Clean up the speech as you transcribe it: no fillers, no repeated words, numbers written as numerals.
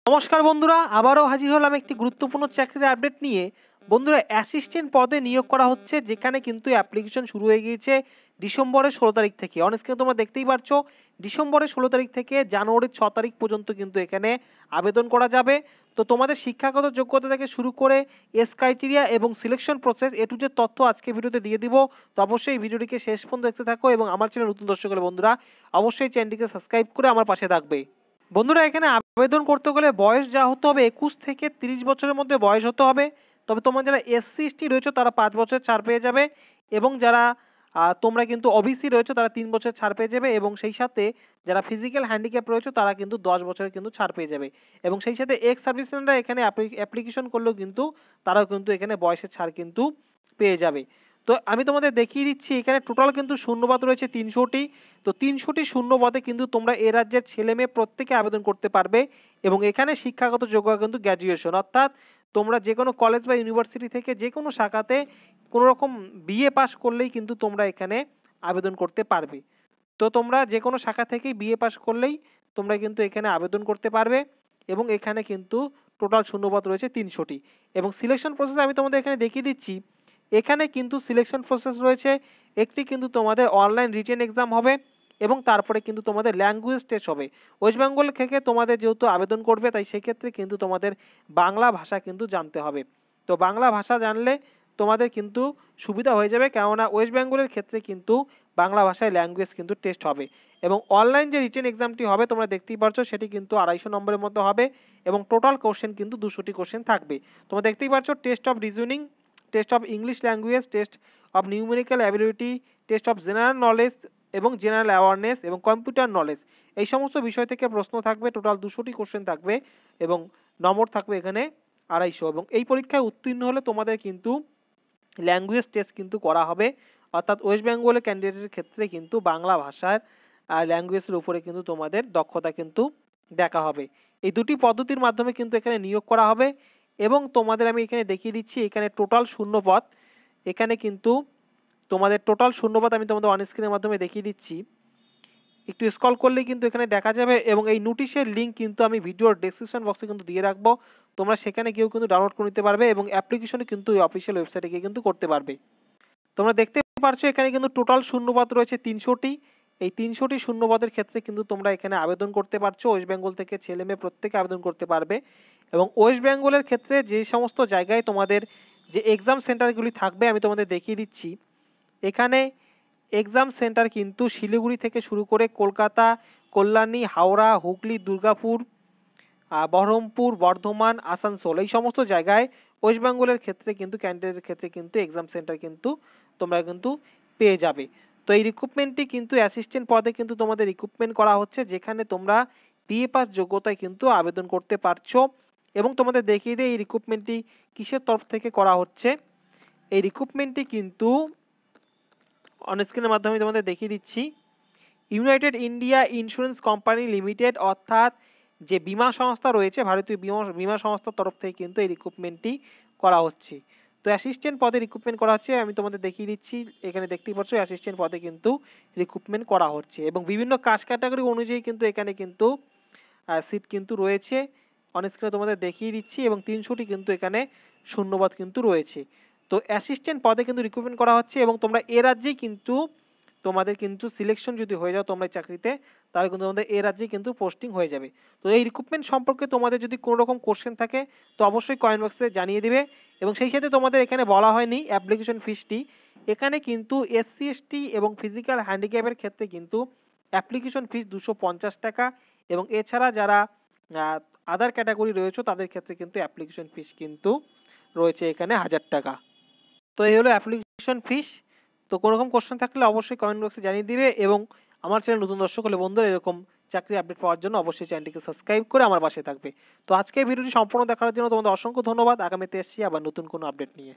নমস্কার বন্ধুরা, আবারও হাজির হলাম একটি গুরুত্বপূর্ণ চাকরির আপডেট নিয়ে। বন্ধুরা, অ্যাসিস্ট্যান্ট পদে নিয়োগ করা হচ্ছে, যেখানে কিন্তু অ্যাপ্লিকেশন শুরু হয়ে গিয়েছে ডিসেম্বরের 16 তারিখ থেকে। অন স্ক্রিনে তোমরা দেখতেই পাচ্ছ, ডিসেম্বরের 16 তারিখ থেকে জানুয়ারির 6 তারিখ পর্যন্ত কিন্তু এখানে আবেদন করা যাবে। তো তোমাদের শিক্ষাগত যোগ্যতা থেকে শুরু করে এস ক্রাইটেরিয়া এবং সিলেকশন প্রসেস টু জেড তথ্য আজকে ভিডিওতে দিয়ে দিব। তো অবশ্যই এই ভিডিওটিকে শেষ পর্যন্ত দেখতে থাকো এবং আমার চ্যানেল নতুন দর্শক হলে বন্ধুরা অবশ্যই চ্যানেলটিকে সাবস্ক্রাইব করে আমার পাশে থাকবে। বন্ধুরা, এখানে আবেদন করতে গেলে বয়স যা হতে হবে 21 থেকে 30 বছরের মধ্যে বয়স হতে হবে। তবে তোমরা যারা এসসি এসটি রয়েছে তারা 5 বছর ছাড় পেয়ে যাবে, এবং যারা তোমরা কিন্তু ওবিসি রয়েছে তারা 3 বছর ছাড় পেয়ে যাবে, এবং সেই সাথে যারা ফিজিক্যাল হ্যান্ডিক্যাপ রয়েছে তারা কিন্তু 10 বছরের কিন্তু ছাড় পেয়ে যাবে, এবং সেই সাথে এক্স সার্ভিসম্যানরা এখানে অ্যাপ্লিকেশন করলেও কিন্তু তারাও কিন্তু এখানে বয়সের ছাড় কিন্তু পেয়ে যাবে। তো আমি তোমাদের দেখিয়ে দিচ্ছি, এখানে টোটাল কিন্তু শূন্যপদ রয়েছে 300টি। তো 300টি শূন্যপদে কিন্তু তোমরা এ রাজ্যের ছেলে মেয়ে প্রত্যেকে আবেদন করতে পারবে, এবং এখানে শিক্ষাগত যোগ্যতা কিন্তু গ্র্যাজুয়েশন, অর্থাৎ তোমরা যে কোনো কলেজ বা ইউনিভার্সিটি থেকে যে কোনো শাখাতে কোনো রকম বিএ পাস করলেই কিন্তু তোমরা এখানে আবেদন করতে পারবে। তো তোমরা যে কোনো শাখা থেকেই বিএ পাস করলেই তোমরা কিন্তু এখানে আবেদন করতে পারবে, এবং এখানে কিন্তু টোটাল শূন্যপদ রয়েছে 300টি। এবং সিলেকশন প্রসেস আমি তোমাদের এখানে দেখিয়ে দিচ্ছি। এখানে কিন্তু সিলেকশন প্রসেস রয়েছে, একটি কিন্তু তোমাদের অনলাইন রিটেন এক্সাম হবে, এবং তারপরে কিন্তু তোমাদের ল্যাঙ্গুয়েজ টেস্ট হবে। ওয়েস্ট বেঙ্গল থেকে তোমাদের যেহেতু আবেদন করবে, তাই সেক্ষেত্রে কিন্তু তোমাদের বাংলা ভাষা কিন্তু জানতে হবে। তো বাংলা ভাষা জানলে তোমাদের কিন্তু সুবিধা হয়ে যাবে, কেননা ওয়েস্ট বেঙ্গলের ক্ষেত্রে কিন্তু বাংলা ভাষায় ল্যাঙ্গুয়েজ কিন্তু টেস্ট হবে। এবং অনলাইন যে রিটেন এক্সামটি হবে তোমরা দেখতেই পাচ্ছ, সেটি কিন্তু 250 নম্বরের মতো হবে, এবং টোটাল কোশ্চেন কিন্তু 200টি কোশ্চেন থাকবে। তোমরা দেখতেই পাচ্ছ, test of reasoning, test of English language, test of numerical ability, test of general knowledge এবং জেনারেল অ্যাওয়ারনেস এবং কম্পিউটার নলেজ, এই সমস্ত বিষয় থেকে প্রশ্ন থাকবে। টোটাল 200টি কোশ্চেন থাকবে, এবং নম্বর থাকবে এখানে 250। এবং এই পরীক্ষায় উত্তীর্ণ হলে তোমাদের কিন্তু ল্যাঙ্গুয়েজ টেস্ট কিন্তু করা হবে, অর্থাৎ ওয়েস্ট বেঙ্গলের ক্যান্ডিডেটের ক্ষেত্রে কিন্তু বাংলা ভাষার ল্যাঙ্গুয়েজের উপরে কিন্তু তোমাদের দক্ষতা কিন্তু দেখা হবে। এই দুটি পদ্ধতির মাধ্যমে কিন্তু এখানে নিয়োগ করা হবে। এবং তোমাদের আমি এখানে দেখিয়ে দিচ্ছি, এখানে টোটাল শূন্যপদ, এখানে কিন্তু তোমাদের টোটাল শূন্যপদ আমি তোমাদের অন স্ক্রিনের মাধ্যমে দেখিয়ে দিচ্ছি। একটু স্ক্রল করলেই কিন্তু এখানে দেখা যাবে, এবং এই নোটিশের লিঙ্ক কিন্তু আমি ভিডিওর ডেসক্রিপশন বক্সে কিন্তু দিয়ে রাখবো। তোমরা সেখানে গিয়েও কিন্তু ডাউনলোড করে নিতে পারবে, এবং অ্যাপ্লিকেশনও কিন্তু এই অফিসিয়াল ওয়েবসাইটে গিয়ে কিন্তু করতে পারবে। তোমরা দেখতে পারছো এখানে কিন্তু টোটাল শূন্যপদ রয়েছে 300টি। এই 300টি শূন্যপদের ক্ষেত্রে কিন্তু তোমরা এখানে আবেদন করতে পারছো। ওয়েস্ট বেঙ্গল থেকে ছেলে মেয়ে প্রত্যেকে আবেদন করতে পারবে, এবং ওয়েস্ট বেঙ্গলের ক্ষেত্রে যে সমস্ত জায়গায় তোমাদের যে এক্সাম সেন্টারগুলি থাকবে আমি তোমাদের দেখিয়ে দিচ্ছি। এখানে এক্সাম সেন্টার কিন্তু শিলিগুড়ি থেকে শুরু করে কলকাতা, কল্যাণী, হাওড়া, হুগলি, দুর্গাপুর, বহরমপুর, বর্ধমান, আসানসোল, এই সমস্ত জায়গায় ওয়েস্ট বেঙ্গলের ক্ষেত্রে কিন্তু ক্যান্ডিডেটের ক্ষেত্রে কিন্তু এক্সাম সেন্টার কিন্তু তোমরা কিন্তু পেয়ে যাবে। তো এই রিক্রুটমেন্টটি কিন্তু অ্যাসিস্ট্যান্ট পদে কিন্তু তোমাদের রিক্রুটমেন্ট করা হচ্ছে, যেখানে তোমরা বিএ পাস যোগ্যতায় কিন্তু আবেদন করতে পারছো। এবং তোমাদের দেখিয়ে দিই এই রিক্রুটমেন্টটি কিসের তরফ থেকে করা হচ্ছে। এই রিক্রুটমেন্টটি কিন্তু অন স্ক্রিনের মাধ্যমে তোমাদের দেখিয়ে দিচ্ছি। United India insurance company limited, অর্থাৎ যে বিমা সংস্থা রয়েছে, ভারতীয় বিমা সংস্থার তরফ থেকে কিন্তু এই রিক্রুটমেন্টটি করা হচ্ছে। তো অ্যাসিস্ট্যান্ট পদে রিক্রুটমেন্ট করা হচ্ছে, আমি তোমাদের দেখিয়ে দিচ্ছি। এখানে দেখতেই পাচ্ছ অ্যাসিস্ট্যান্ট পদে কিন্তু রিক্রুটমেন্ট করা হচ্ছে, এবং বিভিন্ন কাস্ট ক্যাটাগরি অনুযায়ী কিন্তু এখানে কিন্তু সিট কিন্তু রয়েছে। অন স্ক্রিনে তোমাদের দেখিয়ে দিচ্ছি, এবং 300টি কিন্তু এখানে শূন্যপদ কিন্তু রয়েছে। তো অ্যাসিস্ট্যান্ট পদে কিন্তু রিক্রুটমেন্ট করা হচ্ছে, এবং তোমরা এ রাজ্যেই কিন্তু তোমাদের কিন্তু সিলেকশন যদি হয়ে যাও তোমরা চাকরিতে, তাহলে কিন্তু তোমাদের এ রাজ্যেই কিন্তু পোস্টিং হয়ে যাবে। তো এই রিক্রুটমেন্ট সম্পর্কে তোমাদের যদি কোনো রকম কোশ্চেন থাকে তো অবশ্যই কমেন্ট বক্সে জানিয়ে দিবে। এবং সেই সাথে তোমাদের এখানে বলা হয়নি অ্যাপ্লিকেশন ফিসটি, এখানে কিন্তু এসসি এসটি এবং ফিজিক্যাল হ্যান্ডিক্যাপের ক্ষেত্রে কিন্তু অ্যাপ্লিকেশন ফিস 250 টাকা, এবং এছাড়া যারা আদার ক্যাটাগরি রয়েছে তাদের ক্ষেত্রে কিন্তু অ্যাপ্লিকেশন ফিস কিন্তু রয়েছে এখানে 1000 টাকা। তো এই হলো অ্যাপ্লিকেশন ফিস। তো কোনো রকম কোশ্চেন থাকলে অবশ্যই কমেন্ট বক্সে জানিয়ে দিবে, এবং আমার চ্যানেল নতুন দর্শক হলে বন্ধুরা এরকম চাকরি আপডেট পাওয়ার জন্য অবশ্যই চ্যানেলটিকে সাবস্ক্রাইব করে আমার পাশে থাকবে। তো আজকে ভিডিওটি সম্পূর্ণ দেখার জন্য তোমাদের অসংখ্য ধন্যবাদ। আগামীতে এসেছি আবার নতুন কোনো আপডেট নিয়ে।